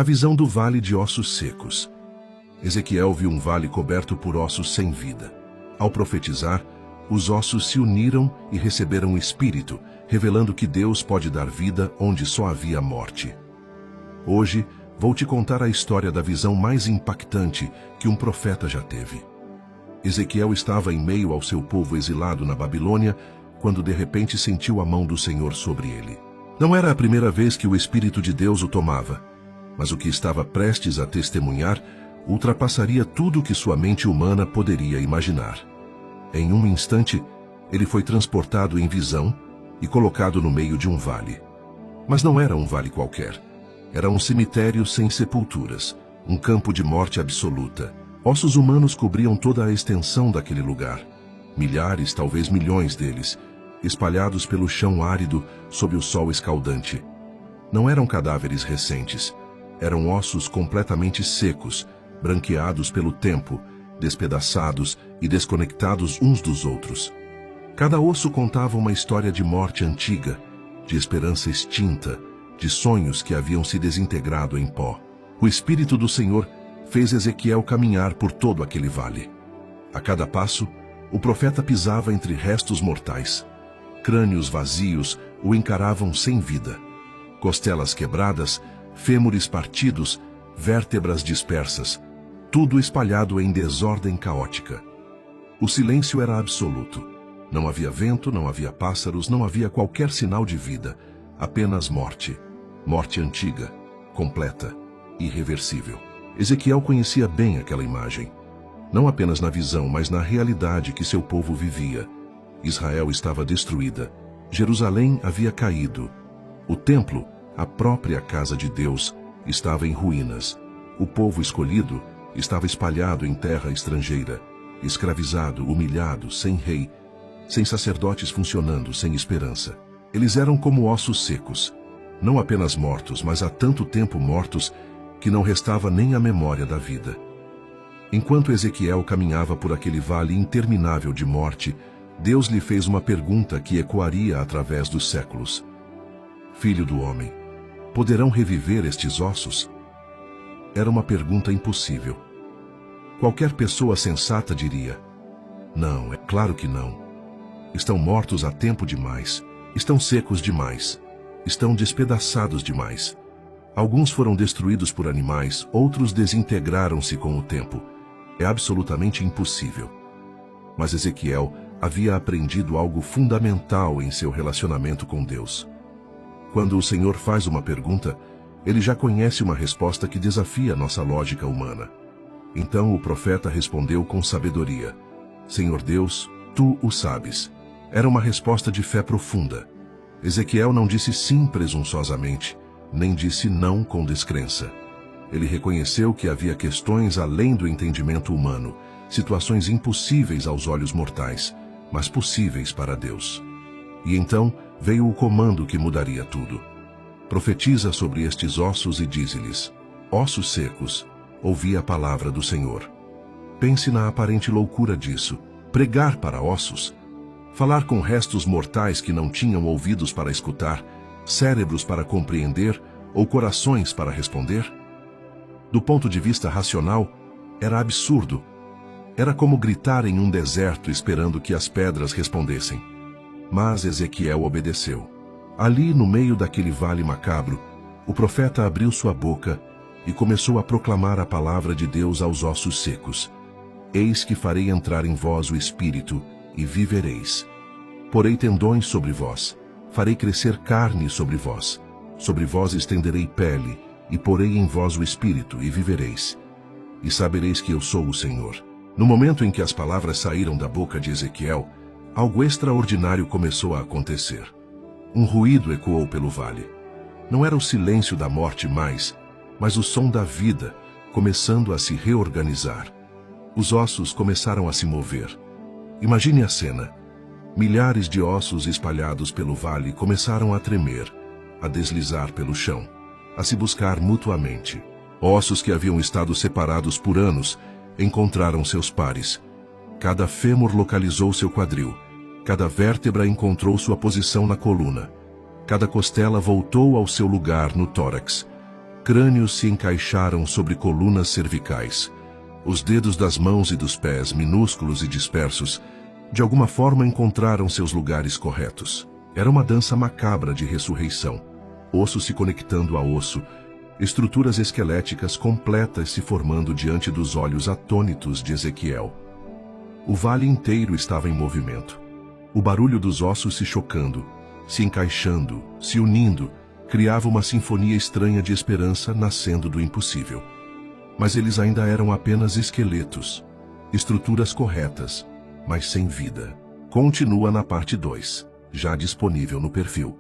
A visão do vale de ossos secos. Ezequiel viu um vale coberto por ossos sem vida. Ao profetizar, os ossos se uniram e receberam o Espírito, revelando que Deus pode dar vida onde só havia morte. Hoje, vou te contar a história da visão mais impactante que um profeta já teve. Ezequiel estava em meio ao seu povo exilado na Babilônia, quando de repente sentiu a mão do Senhor sobre ele. Não era a primeira vez que o Espírito de Deus o tomava, mas o que estava prestes a testemunhar ultrapassaria tudo o que sua mente humana poderia imaginar. Em um instante, ele foi transportado em visão e colocado no meio de um vale. Mas não era um vale qualquer. Era um cemitério sem sepulturas, um campo de morte absoluta. Ossos humanos cobriam toda a extensão daquele lugar. Milhares, talvez milhões deles, espalhados pelo chão árido sob o sol escaldante. Não eram cadáveres recentes. Eram ossos completamente secos, branqueados pelo tempo, despedaçados e desconectados uns dos outros. Cada osso contava uma história de morte antiga, de esperança extinta, de sonhos que haviam se desintegrado em pó. O Espírito do Senhor fez Ezequiel caminhar por todo aquele vale. A cada passo, o profeta pisava entre restos mortais. Crânios vazios o encaravam sem vida. Costelas quebradas, fêmures partidos, vértebras dispersas, tudo espalhado em desordem caótica. O silêncio era absoluto. Não havia vento, não havia pássaros, não havia qualquer sinal de vida, apenas morte. Morte antiga, completa, irreversível. Ezequiel conhecia bem aquela imagem. Não apenas na visão, mas na realidade que seu povo vivia. Israel estava destruída. Jerusalém havia caído. O templo, a própria casa de Deus, estava em ruínas. O povo escolhido estava espalhado em terra estrangeira, escravizado, humilhado, sem rei, sem sacerdotes funcionando, sem esperança. Eles eram como ossos secos, não apenas mortos, mas há tanto tempo mortos que não restava nem a memória da vida. Enquanto Ezequiel caminhava por aquele vale interminável de morte, Deus lhe fez uma pergunta que ecoaria através dos séculos. Filho do homem, poderão reviver estes ossos? Era uma pergunta impossível. Qualquer pessoa sensata diria: não, é claro que não. Estão mortos há tempo demais. Estão secos demais. Estão despedaçados demais. Alguns foram destruídos por animais, outros desintegraram-se com o tempo. É absolutamente impossível. Mas Ezequiel havia aprendido algo fundamental em seu relacionamento com Deus. Quando o Senhor faz uma pergunta, ele já conhece uma resposta que desafia nossa lógica humana. Então o profeta respondeu com sabedoria: Senhor Deus, tu o sabes. Era uma resposta de fé profunda. Ezequiel não disse sim presunçosamente, nem disse não com descrença. Ele reconheceu que havia questões além do entendimento humano, situações impossíveis aos olhos mortais, mas possíveis para Deus. E então veio o comando que mudaria tudo. Profetiza sobre estes ossos e dize-lhes: ossos secos, ouvi a palavra do Senhor. Pense na aparente loucura disso. Pregar para ossos? Falar com restos mortais que não tinham ouvidos para escutar, cérebros para compreender ou corações para responder? Do ponto de vista racional, era absurdo. Era como gritar em um deserto esperando que as pedras respondessem. Mas Ezequiel obedeceu. Ali, no meio daquele vale macabro, o profeta abriu sua boca e começou a proclamar a palavra de Deus aos ossos secos. Eis que farei entrar em vós o Espírito, e vivereis. Porei tendões sobre vós, farei crescer carne sobre vós estenderei pele, e porei em vós o Espírito, e vivereis. E sabereis que eu sou o Senhor. No momento em que as palavras saíram da boca de Ezequiel, algo extraordinário começou a acontecer. Um ruído ecoou pelo vale. Não era o silêncio da morte mais, mas o som da vida, começando a se reorganizar. Os ossos começaram a se mover. Imagine a cena. Milhares de ossos espalhados pelo vale começaram a tremer, a deslizar pelo chão, a se buscar mutuamente. Ossos que haviam estado separados por anos encontraram seus pares. Cada fêmur localizou seu quadril. Cada vértebra encontrou sua posição na coluna. Cada costela voltou ao seu lugar no tórax. Crânios se encaixaram sobre colunas cervicais. Os dedos das mãos e dos pés, minúsculos e dispersos, de alguma forma encontraram seus lugares corretos. Era uma dança macabra de ressurreição. Osso se conectando a osso, estruturas esqueléticas completas se formando diante dos olhos atônitos de Ezequiel. O vale inteiro estava em movimento. O barulho dos ossos se chocando, se encaixando, se unindo, criava uma sinfonia estranha de esperança nascendo do impossível. Mas eles ainda eram apenas esqueletos, estruturas corretas, mas sem vida. Continua na parte 2, já disponível no perfil.